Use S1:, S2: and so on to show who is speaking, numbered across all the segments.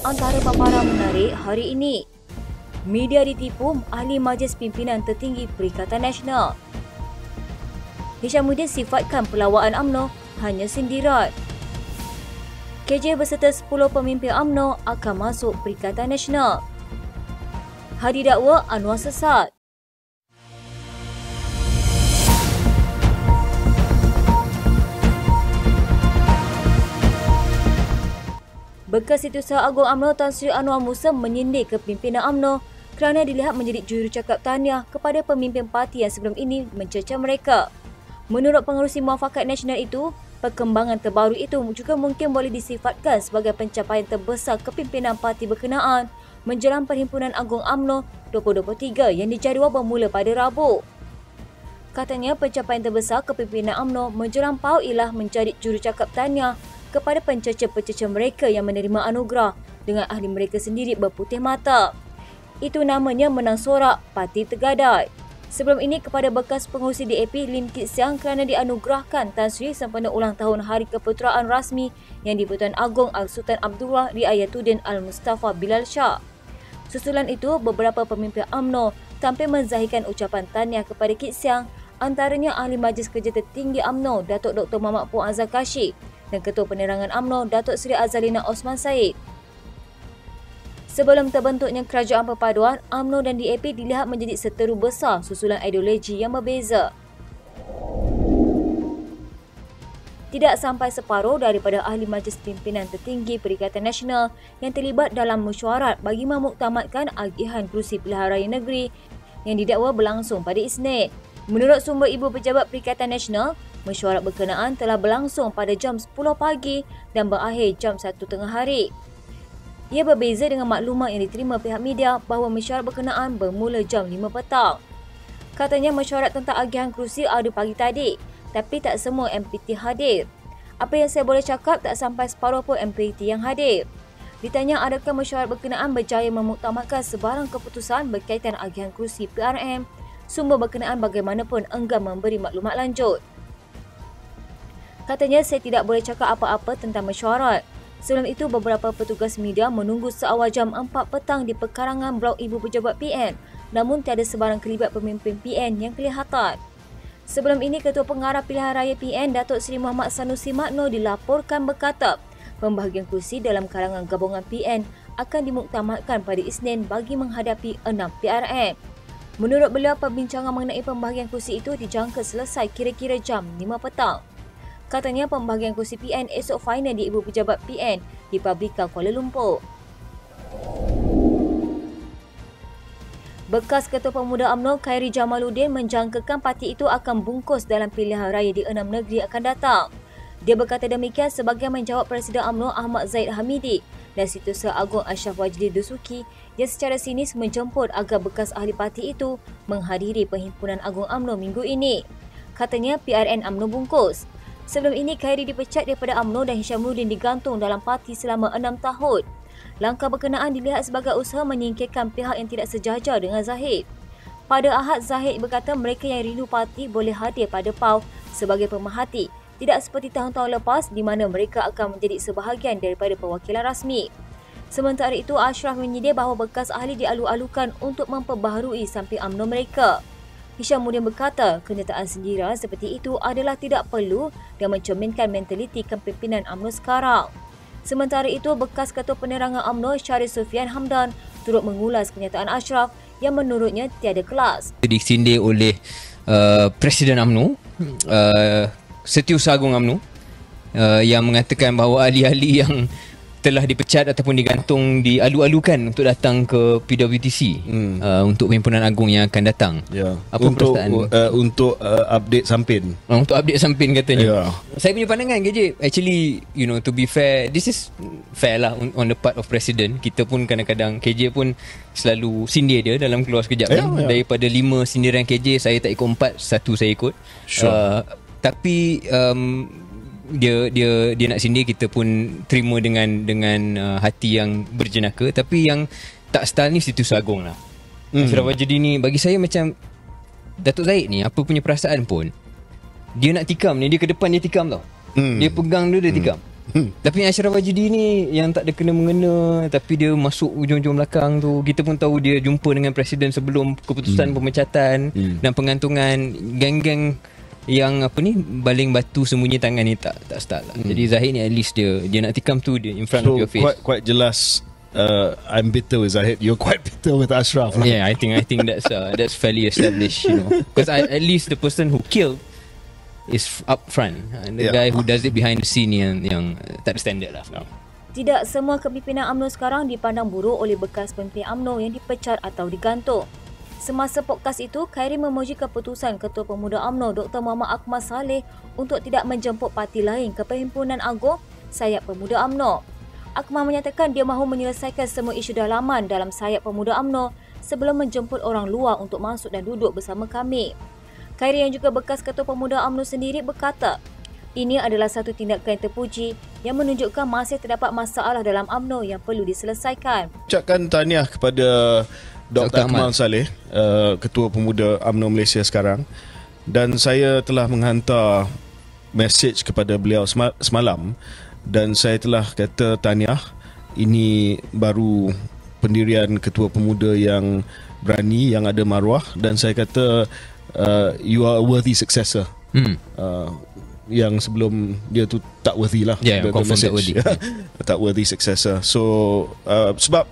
S1: antara paparan menarik hari ini. Media ditipu ahli Majlis Pimpinan Tertinggi Perikatan Nasional. Hishamuddin sifatkan pelawaan UMNO hanya sindiran. KJ beserta 10 pemimpin UMNO akan masuk Perikatan Nasional. Hadi dakwa Anwar sesat. Bekas Setiausaha Agung UMNO Tan Sri Anwar Musa menyindir kepimpinan UMNO kerana dilihat menjadi jurucakap tahniah kepada pemimpin parti yang sebelum ini mencerca mereka. Menurut Pengerusi Muafakat Nasional itu, perkembangan terbaru itu juga mungkin boleh disifatkan sebagai pencapaian terbesar kepimpinan parti berkenaan menjelang Perhimpunan Agung UMNO 2023 yang dijadual bermula pada Rabu. Katanya pencapaian terbesar kepimpinan UMNO menjelang PAU ialah menjadi jurucakap tahniah kepada pencerca-pencerca mereka yang menerima anugerah dengan ahli mereka sendiri berputih mata. Itu namanya menang sorak Parti Tergadai. Sebelum ini kepada bekas pengurusi DAP Lim Kit Siang kerana dianugerahkan Tan Sri sempena ulang tahun Hari Kepeteraan Rasmi yang di-Pertuan Agong Al-Sultan Abdullah Riayatuddin Al-Mustafa Bilal Shah. Susulan itu, beberapa pemimpin UMNO tampil menzahirkan ucapan tahniah kepada Kit Siang, antaranya Ahli Majlis Kerja Tertinggi UMNO Datuk Dr. Muhammad Puan Azhar Kashif dan Ketua Penerangan UMNO Datuk Seri Azalina Osman Said. Sebelum terbentuknya Kerajaan Perpaduan, UMNO dan DAP dilihat menjadi seteru besar susulan ideologi yang berbeza. Tidak sampai separuh daripada ahli Majlis Pimpinan Tertinggi Perikatan Nasional yang terlibat dalam mesyuarat bagi memuktamadkan agihan kerusi pilihan raya negeri yang didakwa berlangsung pada Isnin. Menurut sumber Ibu Pejabat Perikatan Nasional, mesyuarat berkenaan telah berlangsung pada jam 10 pagi dan berakhir jam 1 tengah hari. Ia berbeza dengan maklumat yang diterima pihak media bahawa mesyuarat berkenaan bermula jam 5 petang. Katanya mesyuarat tentang agihan kerusi ada pagi tadi, tapi tak semua MPT hadir. Apa yang saya boleh cakap, tak sampai separuh pun MPT yang hadir. Ditanya adakah mesyuarat berkenaan berjaya memuktamadkan sebarang keputusan berkaitan agihan kerusi PRM, sumber berkenaan bagaimanapun enggan memberi maklumat lanjut. Katanya saya tidak boleh cakap apa-apa tentang mesyuarat. Sebelum itu, beberapa petugas media menunggu seawal jam 4 petang di pekarangan blok Ibu Pejabat PN, namun tiada sebarang kelibat pemimpin PN yang kelihatan. Sebelum ini, Ketua Pengarah Pilihan Raya PN Datuk Seri Muhammad Sanusi Magno dilaporkan berkata, pembahagian kursi dalam kalangan gabungan PN akan dimuktamadkan pada Isnin bagi menghadapi 6 PRM. Menurut beliau, perbincangan mengenai pembahagian kursi itu dijangka selesai kira-kira jam 5 petang. Katanya pembahagian kursi PN esok final di Ibu Pejabat PN di Pabrika Kuala Lumpur. Bekas Ketua Pemuda UMNO Khairi Jamaluddin menjangkakan parti itu akan bungkus dalam pilihan raya di 6 negeri akan datang. Dia berkata demikian sebagai menjawab Presiden UMNO Ahmad Zahid Hamidi dan Setiausaha Agung Ashraf Wajdi Dusuki yang secara sinis menjemput agar bekas ahli parti itu menghadiri Perhimpunan Agung UMNO minggu ini. Katanya PRN UMNO bungkus. Sebelum ini, Khairi dipecat daripada UMNO dan Hishamuddin digantung dalam parti selama 6 tahun. Langkah berkenaan dilihat sebagai usaha menyingkirkan pihak yang tidak sejajar dengan Zahid. Pada Ahad, Zahid berkata mereka yang rindu parti boleh hadir pada PAU sebagai pemerhati, tidak seperti tahun-tahun lepas di mana mereka akan menjadi sebahagian daripada perwakilan rasmi. Sementara itu, Ashraf menyindir bahawa bekas ahli dialu-alukan untuk memperbaharui samping UMNO mereka. Hishamuddin berkata, kenyataan sindiran seperti itu adalah tidak perlu dan mencerminkan mentaliti kepimpinan UMNO sekarang. Sementara itu, bekas Ketua Penerangan UMNO Syarif Sufian Hamdan turut mengulas kenyataan Ashraf yang menurutnya tiada kelas.
S2: Disindir oleh Presiden UMNO, Setiausaha Agung UMNO, yang mengatakan bahawa ahli-ahli yang telah dipecat ataupun digantung dialu-alukan untuk datang ke PWTC untuk Perhimpunan Agung yang akan datang.
S3: Ya.
S2: Apa perasaan?
S3: Untuk update sampin.
S2: Untuk update sampin katanya.
S3: Ya.
S2: Saya punya pandangan KJ, actually, you know, to be fair, this is fair lah on the part of President. Kita pun kadang-kadang KJ pun selalu sindir dia dalam keluar sekejap kan. Daripada 5 sindiran KJ, saya tak ikut 4, 1 saya ikut.
S3: Sure.
S2: Tapi dia nak sindir, kita pun terima dengan hati yang berjenaka. Tapi yang tak style ni Setiausaha Agung lah. Ashraf Wajdi ni bagi saya macam Datuk Zahid ni, apa punya perasaan pun, dia nak tikam ni, dia ke depan dia tikam tau. Dia pegang dia tikam. Tapi Ashraf Wajidi ni yang tak ada kena-mengena, tapi dia masuk ujung-ujung belakang tu. Kita pun tahu dia jumpa dengan Presiden sebelum keputusan pemecatan dan pengantungan. Geng-geng yang baling batu sembunyi tangan ni tak start lah. Jadi Zahid ni at least dia nak tikam tu dia in front of your face.
S3: Quite jelas. I'm bitter with Zahid. You're quite bitter with Ashraf.
S2: Yeah, I think that's fairly established, because at least the person who killed is up front, and the guy who does it behind the scene yang tak ada standard lah.
S1: Tidak semua kepimpinan UMNO sekarang dipandang buruk oleh bekas pemimpin UMNO yang dipecat atau digantung. Semasa podcast itu, Khairi memuji keputusan Ketua Pemuda UMNO Dr. Muhammad Akmal Saleh untuk tidak menjemput parti lain ke Perhimpunan Agung Sayap Pemuda UMNO. Akmal menyatakan dia mahu menyelesaikan semua isu dalaman dalam Sayap Pemuda UMNO sebelum menjemput orang luar untuk masuk dan duduk bersama kami. Khairi yang juga bekas Ketua Pemuda UMNO sendiri berkata, ini adalah satu tindakan yang terpuji yang menunjukkan masih terdapat masalah dalam UMNO yang perlu diselesaikan.
S3: Ucapkan tahniah kepada Dr. Akmal Saleh, Ketua Pemuda UMNO Malaysia sekarang, dan saya telah menghantar mesej kepada beliau semalam dan saya telah kata tahniah, ini baru pendirian Ketua Pemuda yang berani, yang ada maruah, dan saya kata you are a worthy successor. Yang sebelum dia tu tak worthy lah.
S2: Confirm tak worthy.
S3: Tak worthy successor. So sebab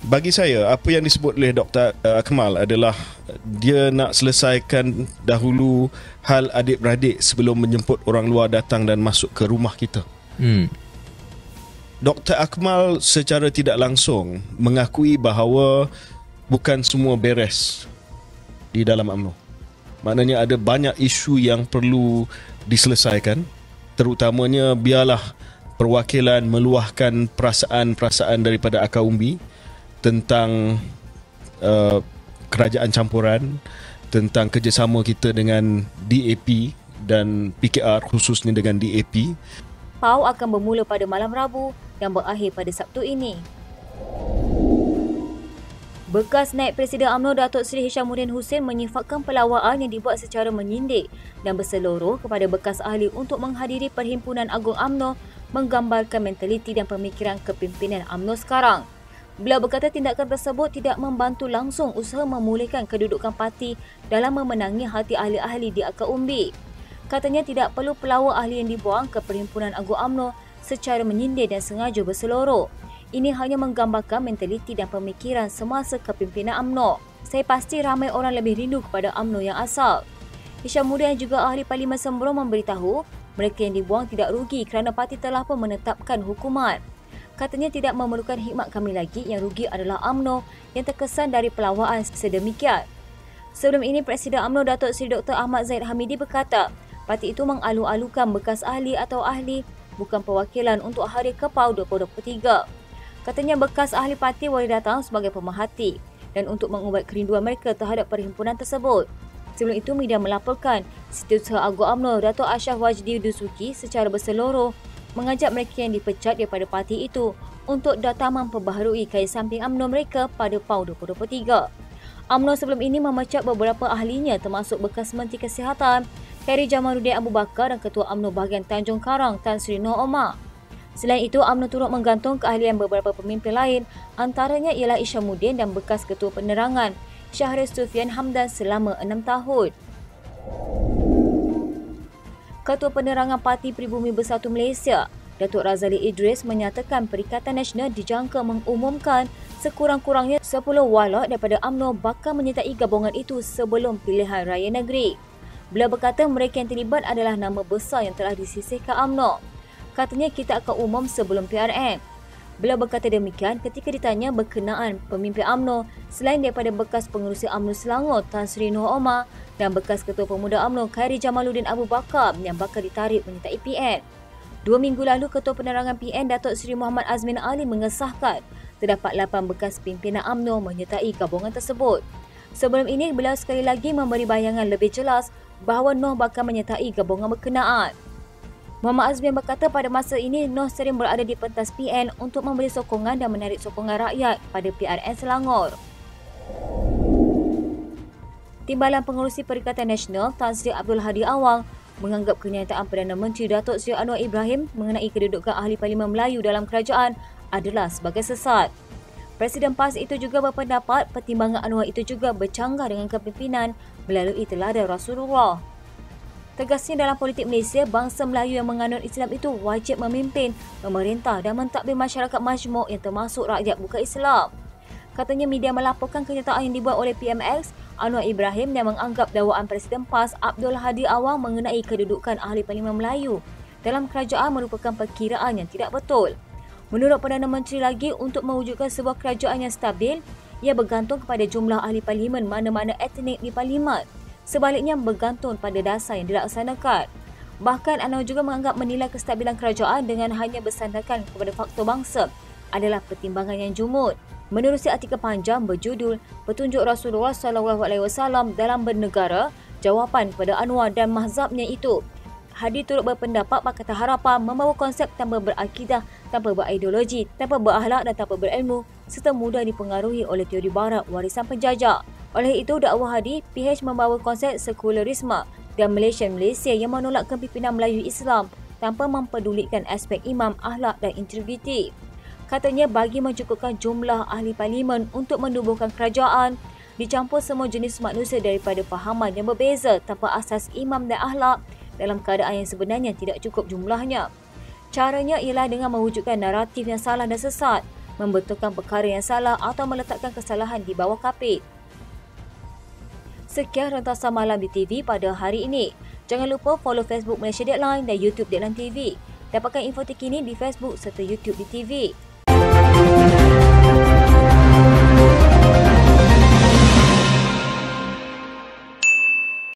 S3: bagi saya, apa yang disebut oleh Dr. Akmal adalah dia nak selesaikan dahulu hal adik-beradik sebelum menjemput orang luar datang dan masuk ke rumah kita. Dr. Akmal secara tidak langsung mengakui bahawa bukan semua beres di dalam UMNO. Maknanya ada banyak isu yang perlu diselesaikan, terutamanya biarlah perwakilan meluahkan perasaan-perasaan daripada akar umbi tentang kerajaan campuran, tentang kerjasama kita dengan DAP dan PKR, khususnya dengan DAP.
S1: PAU akan bermula pada malam Rabu yang berakhir pada Sabtu ini. Bekas Naib Presiden UMNO Datuk Seri Hishamuddin Hussein menyifatkan pelawaan yang dibuat secara menyindir dan berseluruh kepada bekas ahli untuk menghadiri Perhimpunan Agung UMNO menggambarkan mentaliti dan pemikiran kepimpinan UMNO sekarang. Beliau berkata tindakan tersebut tidak membantu langsung usaha memulihkan kedudukan parti dalam memenangi hati ahli-ahli di akar umbi. Katanya tidak perlu pelawak ahli yang dibuang ke Perhimpunan Agung UMNO secara menyindir dan sengaja berseluruh. Ini hanya menggambarkan mentaliti dan pemikiran semasa kepimpinan UMNO. Saya pasti ramai orang lebih rindu kepada UMNO yang asal. Hishamuddin yang juga ahli Parlimen Sembroh memberitahu mereka yang dibuang tidak rugi kerana parti telah pun menetapkan hukuman. Katanya tidak memerlukan khidmat kami lagi, yang rugi adalah UMNO yang terkesan dari pelawaan sedemikian. Sebelum ini, Presiden UMNO Datuk Seri Dr. Ahmad Zahid Hamidi berkata, parti itu mengalu-alukan bekas ahli atau ahli bukan perwakilan untuk hari Kepau 2023. Katanya bekas ahli parti boleh datang sebagai pemerhati dan untuk mengubat kerinduan mereka terhadap perhimpunan tersebut. Sebelum itu, media melaporkan Setiausaha Agung UMNO Datuk Ashraf Wajdi Dusuki secara berseluruh mengajak mereka yang dipecat daripada parti itu untuk datang memperbaharui kain samping UMNO mereka pada PAU 2023. UMNO sebelum ini memecat beberapa ahlinya termasuk bekas Menteri Kesihatan Khairi Jamaluddin Abu Bakar dan Ketua UMNO bahagian Tanjung Karang Tan Sri Nur Omar. Selain itu, UMNO turut menggantung keahlian beberapa pemimpin lain, antaranya ialah Hishamuddin dan bekas Ketua Penerangan Syahril Sufian Hamdan selama 6 tahun. Ketua Penerangan Parti Pribumi Bersatu Malaysia, Datuk Razali Idris menyatakan Perikatan Nasional dijangka mengumumkan sekurang-kurangnya 10 walak daripada UMNO bakal menyertai gabungan itu sebelum pilihan raya negeri. Beliau berkata mereka yang terlibat adalah nama besar yang telah disisihkan UMNO. Katanya kita akan umum sebelum PRN. Beliau berkata demikian ketika ditanya berkenaan pemimpin UMNO selain daripada bekas pengerusi UMNO Selangor Tan Sri Nur Omar dan bekas Ketua Pemuda UMNO Khairi Jamaluddin Abu Bakar yang bakal ditarik menyertai PN. 2 minggu lalu, Ketua Penerangan PN Datuk Seri Muhammad Azmin Ali mengesahkan terdapat 8 bekas pimpinan UMNO menyertai gabungan tersebut. Sebelum ini, beliau sekali lagi memberi bayangan lebih jelas bahawa Noh bakal menyertai gabungan berkenaan. Muhammad Azmin berkata pada masa ini Noh sering berada di pentas PN untuk memberi sokongan dan menarik sokongan rakyat pada PRN Selangor. Timbalan Pengerusi Perikatan Nasional Tan Sri Abdul Hadi Awang menganggap kenyataan Perdana Menteri Datuk Seri Anwar Ibrahim mengenai kedudukan ahli Parlimen Melayu dalam kerajaan adalah sebagai sesat. Presiden PAS itu juga berpendapat pertimbangan Anwar itu juga bercanggah dengan kepimpinan melalui teladan Rasulullah. Tegasnya, dalam politik Malaysia, bangsa Melayu yang menganut Islam itu wajib memimpin, memerintah dan mentadbir masyarakat majmuk yang termasuk rakyat bukan Islam. Katanya media melaporkan kenyataan yang dibuat oleh PMX, Anwar Ibrahim yang menganggap dakwaan Presiden PAS Abdul Hadi Awang mengenai kedudukan ahli Parlimen Melayu dalam kerajaan merupakan perkiraan yang tidak betul. Menurut Perdana Menteri lagi, untuk mewujudkan sebuah kerajaan yang stabil, ia bergantung kepada jumlah ahli Parlimen mana-mana etnik di Parlimen. Sebaliknya bergantung pada dasar yang dilaksanakan. Bahkan Anwar juga menganggap menilai kestabilan kerajaan dengan hanya bersandarkan kepada faktor bangsa adalah pertimbangan yang jumud. Menerusi artikel panjang berjudul Petunjuk Rasulullah SAW dalam bernegara, jawapan kepada Anwar dan mazhabnya itu, Hadi turut berpendapat Pakatan Harapan membawa konsep tanpa berakidah, tanpa berideologi, tanpa berakhlak dan tanpa berilmu serta mudah dipengaruhi oleh teori barat warisan penjajah. Oleh itu, dakwah Hadi, PH membawa konsep sekularisme dan Malaysia yang menolak kepimpinan Melayu Islam tanpa mempedulikan aspek imam, akhlak dan integriti. Katanya bagi mencukupkan jumlah ahli parlimen untuk menubuhkan kerajaan, dicampur semua jenis manusia daripada fahaman yang berbeza tanpa asas imam dan akhlak dalam keadaan yang sebenarnya tidak cukup jumlahnya. Caranya ialah dengan mewujudkan naratif yang salah dan sesat, membetulkan perkara yang salah atau meletakkan kesalahan di bawah kapit. Sekian rentasan malam di TV pada hari ini. Jangan lupa follow Facebook Malaysia Deadline dan YouTube Deadline TV. Dapatkan info terkini di Facebook serta YouTube di TV.